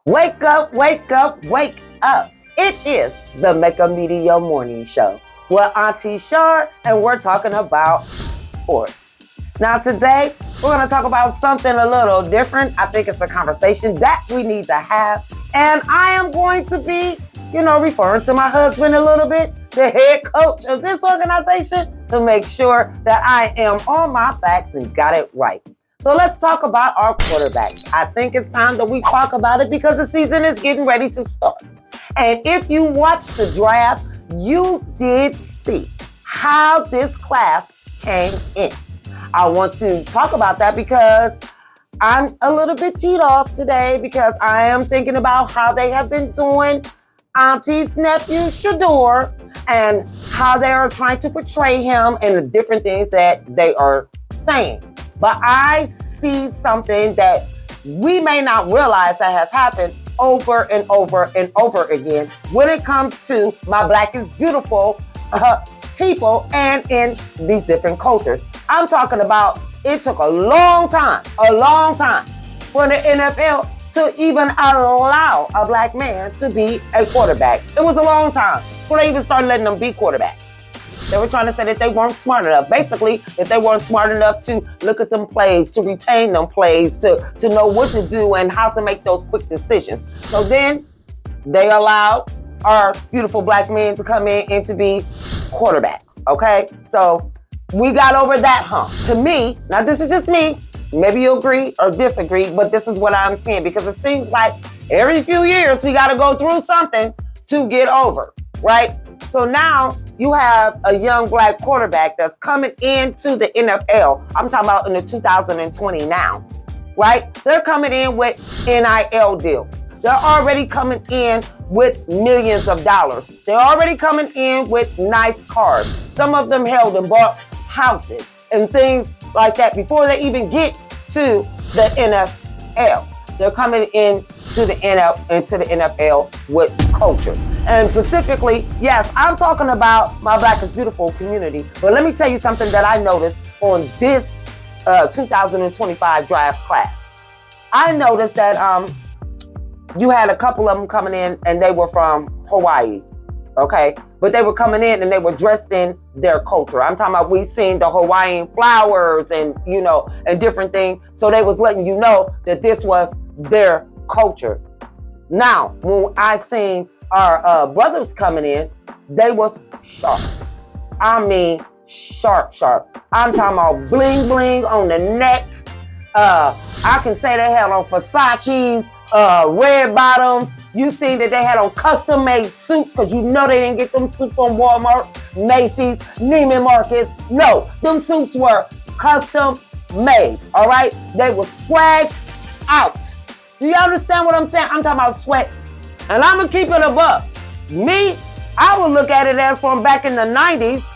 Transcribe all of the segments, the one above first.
Wake up, wake up, wake up. It is the Mecca Media Morning Show with Aunty Shar, and we're talking about sports. Now today, we're going to talk about something a little different. I think it's a conversation that we need to have. And I am going to be, referring to my husband a little bit, the head coach of this organization, to make sure that I am on my facts and got it right. So let's talk about our quarterbacks. I think it's time that we talk about it because the season is getting ready to start. And if you watched the draft, you did see how this class came in. I want to talk about that because I'm a little bit teed off today because I am thinking about how they have been doing Auntie's nephew, Shedeur, and how they are trying to portray him and the different things that they are saying. But I see something that we may not realize that has happened over and over and over again when it comes to my Black is Beautiful people and in these different cultures. I'm talking about it took a long time for the NFL to even allow a Black man to be a quarterback. It was a long time before they even started letting them be quarterbacks. They were trying to say that they weren't smart enough. Basically, that they weren't smart enough to look at them plays, to retain them plays, to know what to do and how to make those quick decisions. So then they allowed our beautiful Black men to come in and to be quarterbacks, okay? So we got over that hump. To me, now this is just me, maybe you agree or disagree, but this is what I'm seeing because it seems like every few years we got to go through something to get over, right? So now you have a young Black quarterback that's coming into the NFL. I'm talking about in the 2020 now, right? They're coming in with NIL deals. They're already coming in with millions of dollars. They're already coming in with nice cars. Some of them held and bought houses and things like that before they even get to the NFL. They're coming into the NFL with culture. And specifically, yes, I'm talking about my Black is Beautiful community. But let me tell you something that I noticed on this 2025 draft class. I noticed that you had a couple of them coming in and they were from Hawaii, okay? But they were coming in and they were dressed in their culture. I'm talking about we seen the Hawaiian flowers and, and different things. So they was letting you know that this was their culture. Now, when I seen our brothers coming in, they was sharp. I mean, sharp. I'm talking about bling bling on the neck. I can say they had on Versace's, red bottoms. You seen that they had on custom made suits because they didn't get them suits from Walmart, Macy's, Neiman Marcus. No, them suits were custom made, all right? They were swagged out. Do you understand what I'm saying? I'm talking about sweat. And I'm going to keep it above. Me, I would look at it as from back in the 90s,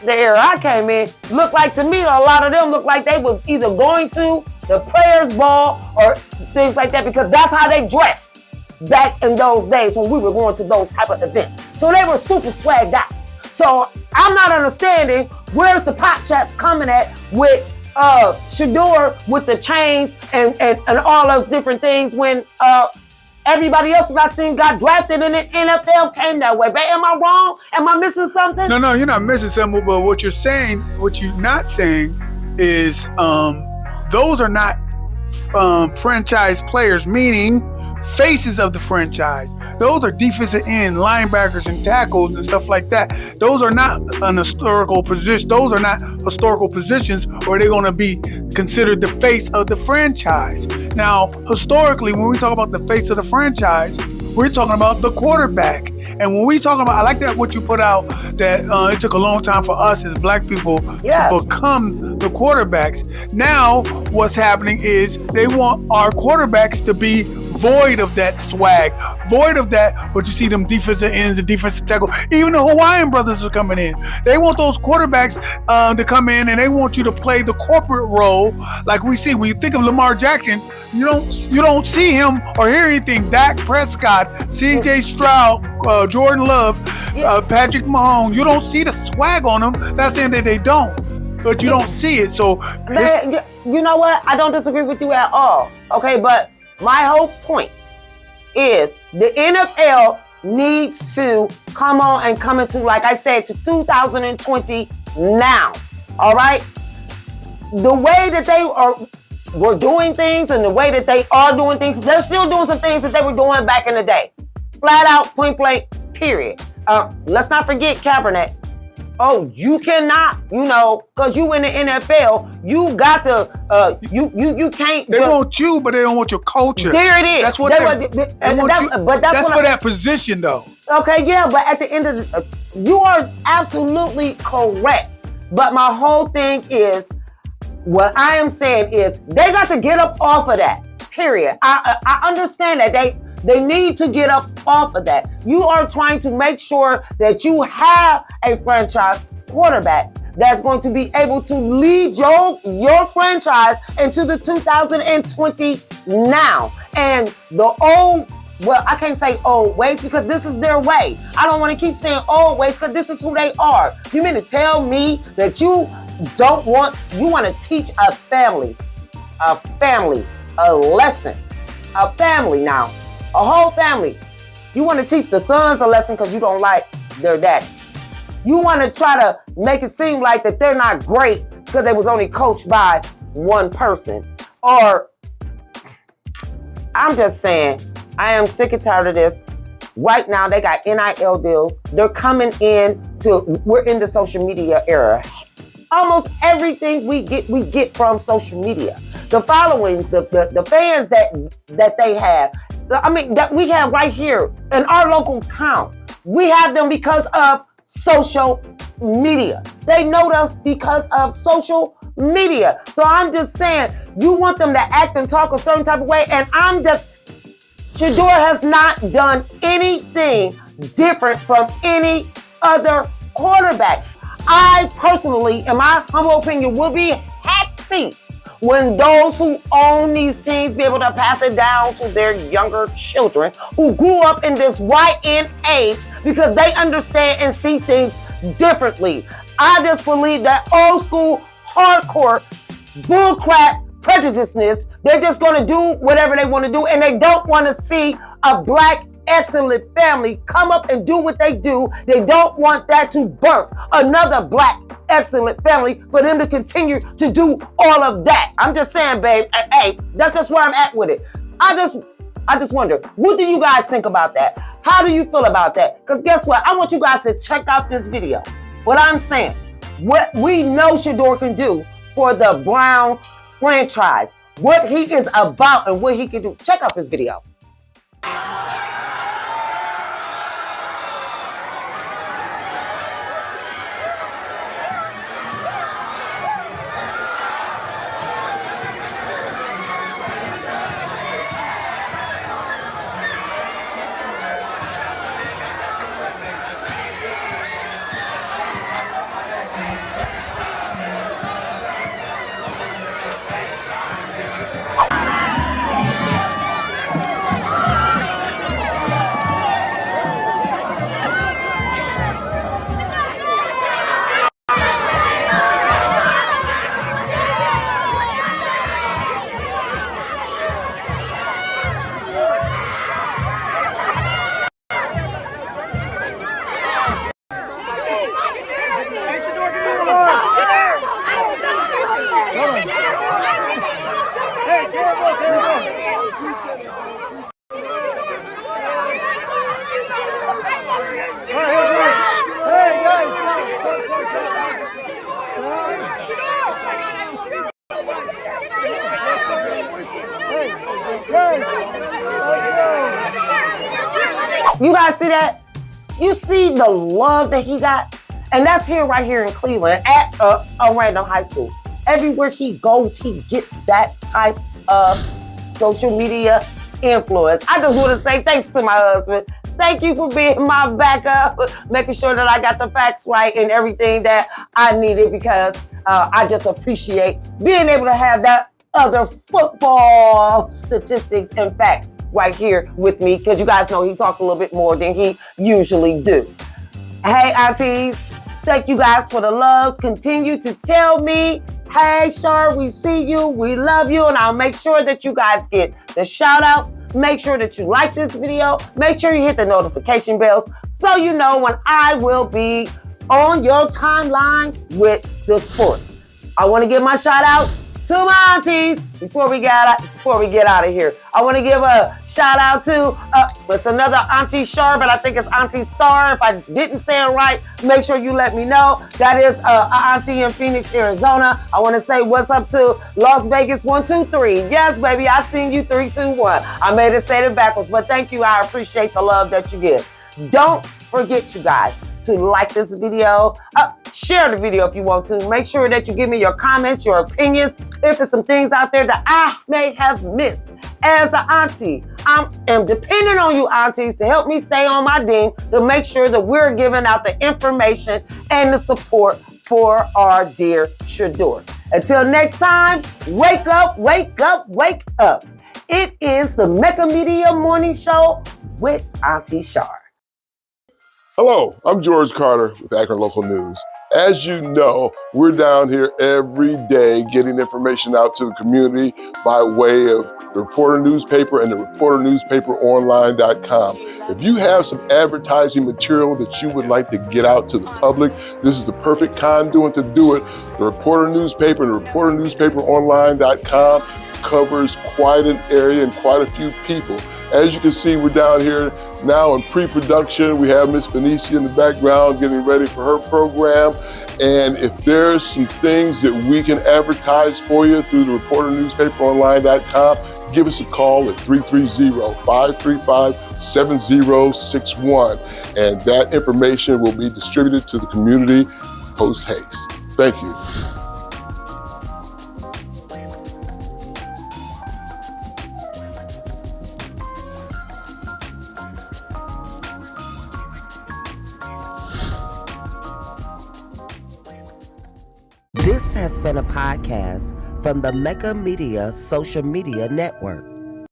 the era I came in, looked like to me, a lot of them looked like they was either going to the players' ball or things like that because that's how they dressed back in those days when we were going to those type of events. So they were super swagged out. So I'm not understanding where's the pot shots coming at with Shedeur with the chains and all those different things when everybody else that I seen got drafted in the NFL came that way. But am I wrong? Am I missing something? No, you're not missing something. But what you're not saying is those are not franchise players, meaning faces of the franchise. Those are defensive end, linebackers, and tackles and stuff like that. Those are not an historical position. Those are not historical positions, or they're going to be considered the face of the franchise. Now, historically, when we talk about the face of the franchise, we're talking about the quarterback. And when we talk about, I like that what you put out, that it took a long time for us as Black people to become the quarterbacks. Now, what's happening is they want our quarterbacks to be void of that swag, void of that, what you see them defensive ends and defensive tackle. Even the Hawaiian brothers are coming in. They want those quarterbacks to come in and they want you to play the corporate role like we see. When you think of Lamar Jackson, you don't see him or hear anything. Dak Prescott, C.J. Stroud, Jordan Love, Patrick Mahomes. You don't see the swag on them. Not saying that they don't, but you don't see it. So, you know what? I don't disagree with you at all. Okay, but my whole point is the NFL needs to come on and come into, like I said, to 2020 now. All right? The way that they were doing things and the way that they are doing things, they're still doing some things that they were doing back in the day. Flat out, point blank, period. Let's not forget Kaepernick. Oh, you cannot, because you in the NFL, you got to, you can't. They want you, but they don't want your culture. There it is. That's what they want you. But that's for that position, though. Okay, yeah, but at the end of the, you are absolutely correct. But my whole thing is, what I am saying is, they got to get up off of that. Period. I understand that they need to get up off of that. You are trying to make sure that you have a franchise quarterback that's going to be able to lead your franchise into the 2020 now. And the old, well, I can't say old ways because this is their way. I don't want to keep saying old ways because this is who they are. You mean to tell me that you want to teach a family, a lesson, a family now. A whole family. You want to teach the sons a lesson because you don't like their daddy. You want to try to make it seem like that they're not great because they was only coached by one person. Or, I'm just saying, I am sick and tired of this. Right now, they got NIL deals. They're coming we're in the social media era. Almost everything we get from social media. The followings, the fans that they have. I mean, that we have right here in our local town. We have them because of social media. They know us because of social media. So I'm just saying, you want them to act and talk a certain type of way, and Shedeur has not done anything different from any other quarterback. I personally, in my humble opinion, will be happy when those who own these teams be able to pass it down to their younger children who grew up in this YN age because they understand and see things differently. I just believe that old school, hardcore, bullcrap, prejudiceness, they're just going to do whatever they want to do, and they don't want to see a black excellent family come up and do what they do. They don't want that to birth another black excellent family for them to continue to do all of that. I'm just saying, babe, hey, that's just where I'm at with it. I just wonder, what do you guys think about that? How do you feel about that? Because guess what? I want you guys to check out this video. What I'm saying, what we know Shedeur can do for the Browns franchise, what he is about and what he can do. Check out this video. You guys see that? You see the love that he got? And that's here, right here in Cleveland at a random high school. Everywhere he goes, he gets that type of social media influence. I just want to say thanks to my husband. Thank you for being my backup, making sure that I got the facts right and everything that I needed, because I just appreciate being able to have that other football statistics and facts right here with me, because you guys know he talks a little bit more than he usually do. Hey, aunties, thank you guys for the loves. Continue to tell me, hey, Shar, we see you, we love you, and I'll make sure that you guys get the shout outs, make sure that you like this video. Make sure you hit the notification bells so you know when I will be on your timeline with the sports. I want to give my shout outs to my aunties before we get out of here. I want to give a shout out to it's another Aunty Shar, but I think it's Aunty Star. If I didn't say it right, make sure you let me know. That is Aunty in Phoenix, Arizona. I want to say what's up to Las Vegas 123. Yes, baby, I seen you 321. I made it say it backwards, but thank you. I appreciate the love that you give. Don't forget, you guys, to like this video, share the video if you want to. Make sure that you give me your comments, your opinions, if there's some things out there that I may have missed. As an auntie, I am depending on you aunties to help me stay on my team to make sure that we're giving out the information and the support for our dear Shedeur. Until next time, wake up, wake up, wake up. It is the Mecca Media Morning Show with Aunty Shar. Hello, I'm George Carter with Akron Local News. As you know, we're down here every day getting information out to the community by way of the Reporter newspaper and the reporternewspaperonline.com. If you have some advertising material that you would like to get out to the public, this is the perfect conduit to do it. The Reporter newspaper and the reporternewspaperonline.com covers quite an area and quite a few people. As you can see, we're down here now in pre-production. We have Miss Phoenicia in the background getting ready for her program. And if there's some things that we can advertise for you through the reporternewspaperonline.com, give us a call at 330-535-7061. And that information will be distributed to the community post haste. Thank you. This has been a podcast from the Mecca Media Social Media Network.